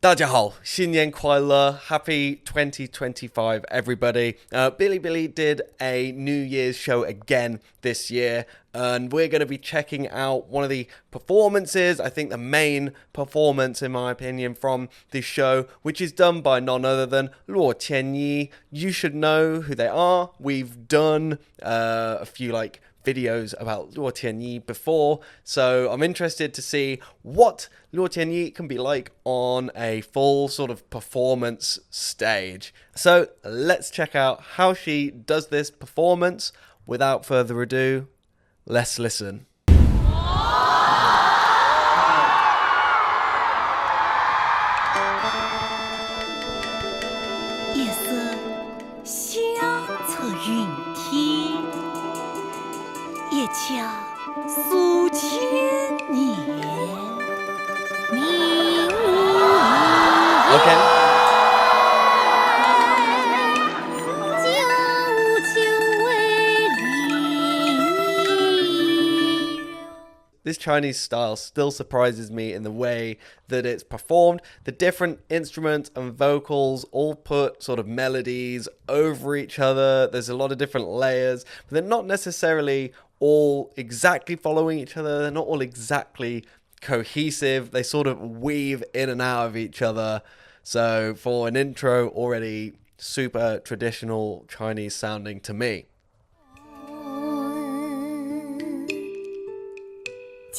大家好，新年快乐, happy 2025 everybody. Bilibili did a New Year's show again this year, and we're going to be checking out one of the performances, I think the main performance in my opinion from this show, which is done by none other than Luo Tianyi. You should know who they are. We've done a few videos about Luo Tianyi before, so I'm interested to see what Luo Tianyi can be like on a full sort of performance stage. So let's check out how she does this performance. Without further ado, let's listen. Okay. This Chinese style still surprises me in the way that it's performed. The different instruments and vocals all put sort of melodies over each other. There's a lot of different layers, but they're not necessarily all exactly following each other. They're not all exactly cohesive. They sort of weave in and out of each other. So for an intro, already super traditional Chinese sounding to me.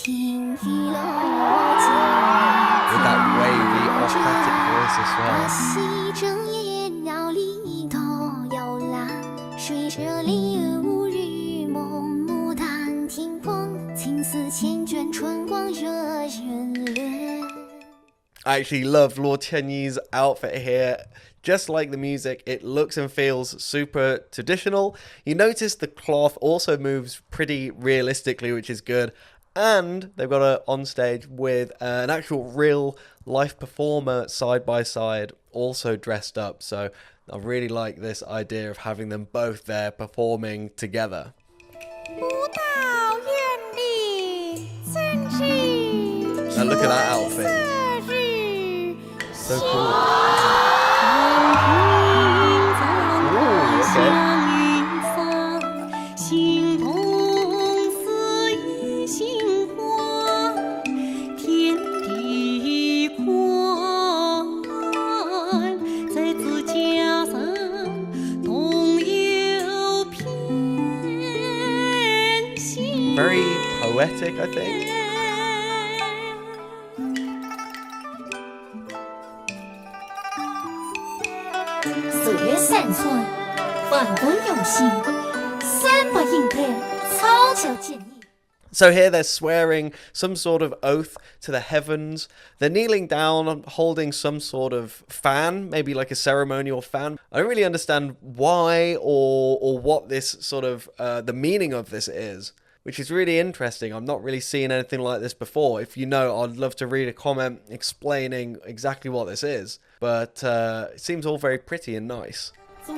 With that wavy operatic voice as well. I actually love Luo Tianyi's outfit here. Just like the music, it looks and feels super traditional. You notice the cloth also moves pretty realistically, which is good. And they've got her on stage with an actual real life performer side by side, also dressed up. So I really like this idea of having them both there performing together. Now look at that outfit. So cool. Ooh, okay. Very poetic, I think. So here they're swearing some sort of oath to the heavens. They're kneeling down, holding some sort of fan, maybe like a ceremonial fan. I don't really understand why or what this sort of, the meaning of this is, which is really interesting. I'm not really seeing anything like this before. If you know, I'd love to read a comment explaining exactly what this is. But it seems all very pretty and nice. Oh,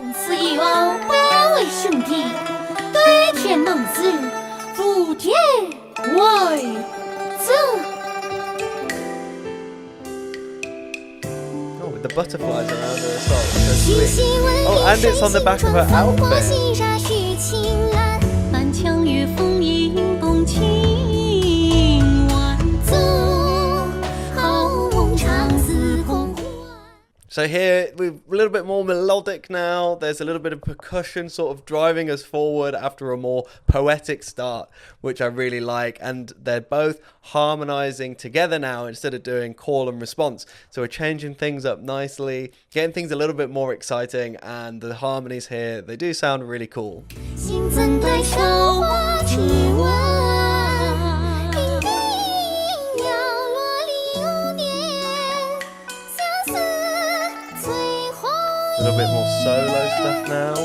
with the butterflies around her as well. So sweet. Oh, and it's on the back of her outfit. So here we're a little bit more melodic now. There's a little bit of percussion sort of driving us forward after a more poetic start, which I really like. And they're both harmonizing together now instead of doing call and response. So we're changing things up nicely, getting things a little bit more exciting, and the harmonies here, they do sound really cool. A little bit more solo stuff now.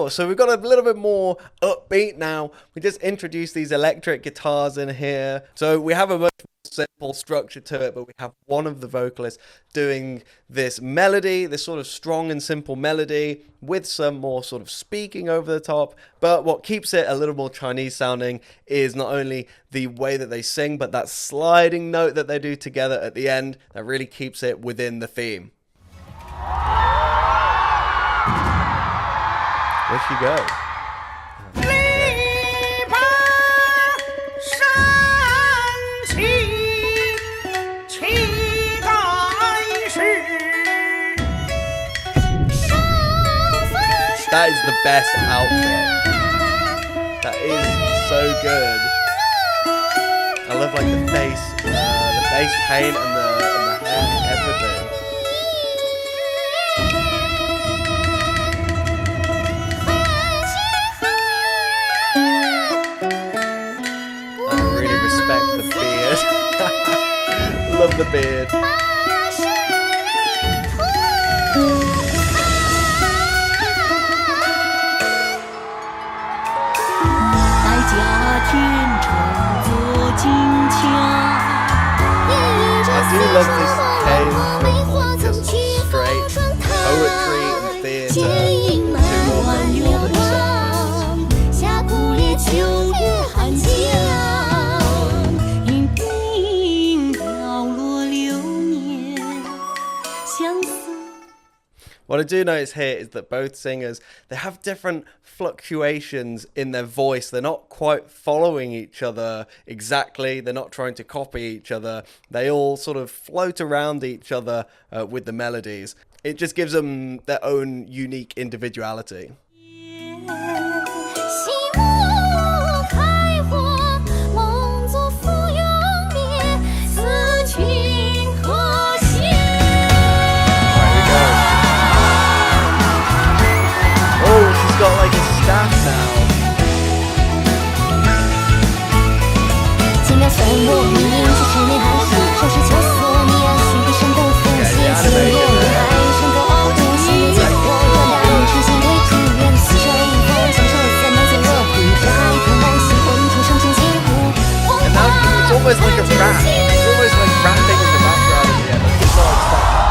Sure, so we've got a little bit more upbeat now. We just introduced these electric guitars in here. So we have a much more simple structure to it, but we have one of the vocalists doing this melody, this sort of strong and simple melody with some more sort of speaking over the top. But what keeps it a little more Chinese sounding is not only the way that they sing, but that sliding note that they do together at the end that really keeps it within the theme. Where'd she go? That is the best outfit. That is so good. I love like the face paint and the hair, everything. I really respect the beard. Love the beard. 家天成作金枪。 I do love this change from just straight poetry and theatre to more melodic songs. 下古烈秋月寒江，因冰飘落流年，相思。 What I do notice here is that both singers, they have different fluctuations in their voice. They're not quite following each other exactly. They're not trying to copy each other. They all sort of float around each other with the melodies. It just gives them their own unique individuality. Got like a staff now. Okay, the and now it's almost like a rap. It's almost like rapping in the background at the end. I did not expect that.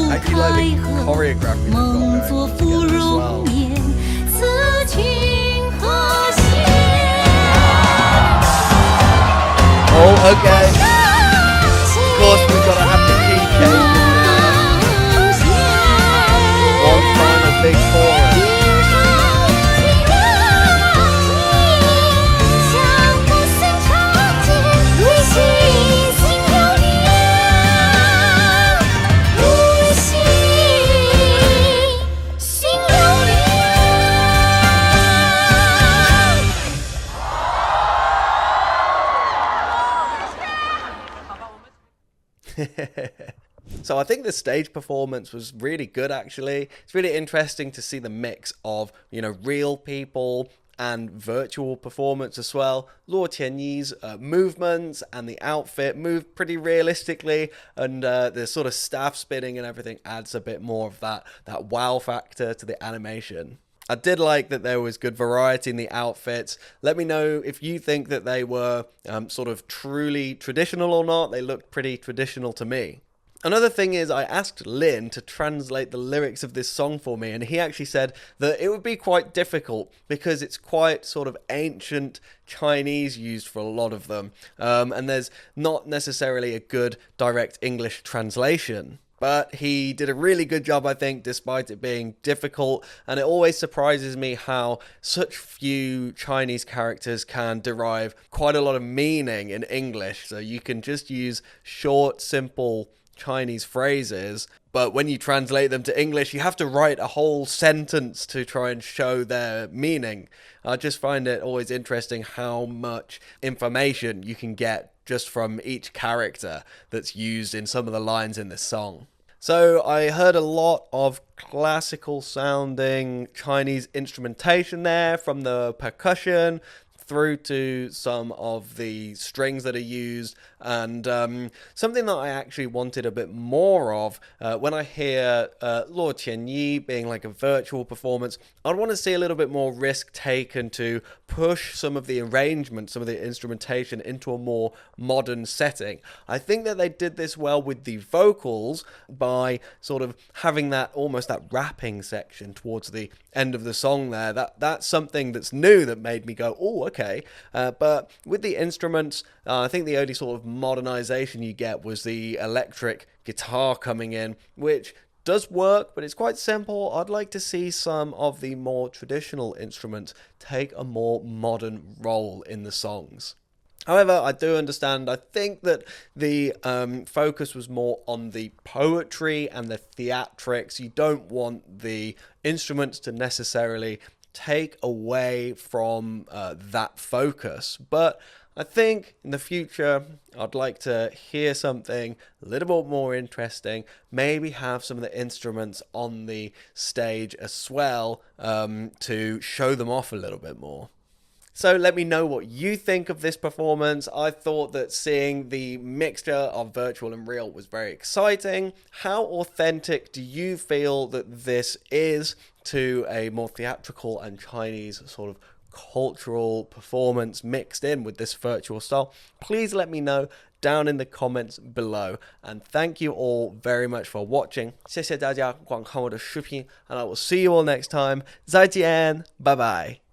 I actually like the choreography they've got going together as well. Oh, okay. Of course, we've got to have the key change. One final big chorus. So I think the stage performance was really good, actually. It's really interesting to see the mix of, you know, real people and virtual performance as well. Luo Tianyi's movements and the outfit moved pretty realistically, and the sort of staff spinning and everything adds a bit more of that wow factor to the animation. I did like that there was good variety in the outfits. Let me know if you think that they were sort of truly traditional or not. They looked pretty traditional to me. Another thing is I asked Lin to translate the lyrics of this song for me, and he actually said that it would be quite difficult because it's quite sort of ancient Chinese used for a lot of them, and there's not necessarily a good direct English translation. But he did a really good job, I think, despite it being difficult. And it always surprises me how such few Chinese characters can derive quite a lot of meaning in English. So you can just use short, simple Chinese phrases, but when you translate them to English, you have to write a whole sentence to try and show their meaning. I just find it always interesting how much information you can get just from each character that's used in some of the lines in this song. So I heard a lot of classical sounding Chinese instrumentation there, from the percussion through to some of the strings that are used, and something that I actually wanted a bit more of when I hear Luo Qianyi being like a virtual performance. I'd want to see a little bit more risk taken to push some of the arrangements, some of the instrumentation into a more modern setting. I think that they did this well with the vocals by sort of having that almost that rapping section towards the end of the song there. That's something that's new that made me go, oh, okay. But with the instruments, I think the only sort of modernization you get was the electric guitar coming in, which does work, but it's quite simple. I'd like to see some of the more traditional instruments take a more modern role in the songs. However, I do understand, I think that the focus was more on the poetry and the theatrics. You don't want the instruments to necessarily take away from that focus. But I think in the future, I'd like to hear something a little bit more interesting, maybe have some of the instruments on the stage as well to show them off a little bit more. So let me know what you think of this performance. I thought that seeing the mixture of virtual and real was very exciting. How authentic do you feel that this is to a more theatrical and Chinese sort of cultural performance mixed in with this virtual style? Please let me know down in the comments below. And thank you all very much for watching. 谢谢大家观看我的视频 and I will see you all next time. 再见，拜拜。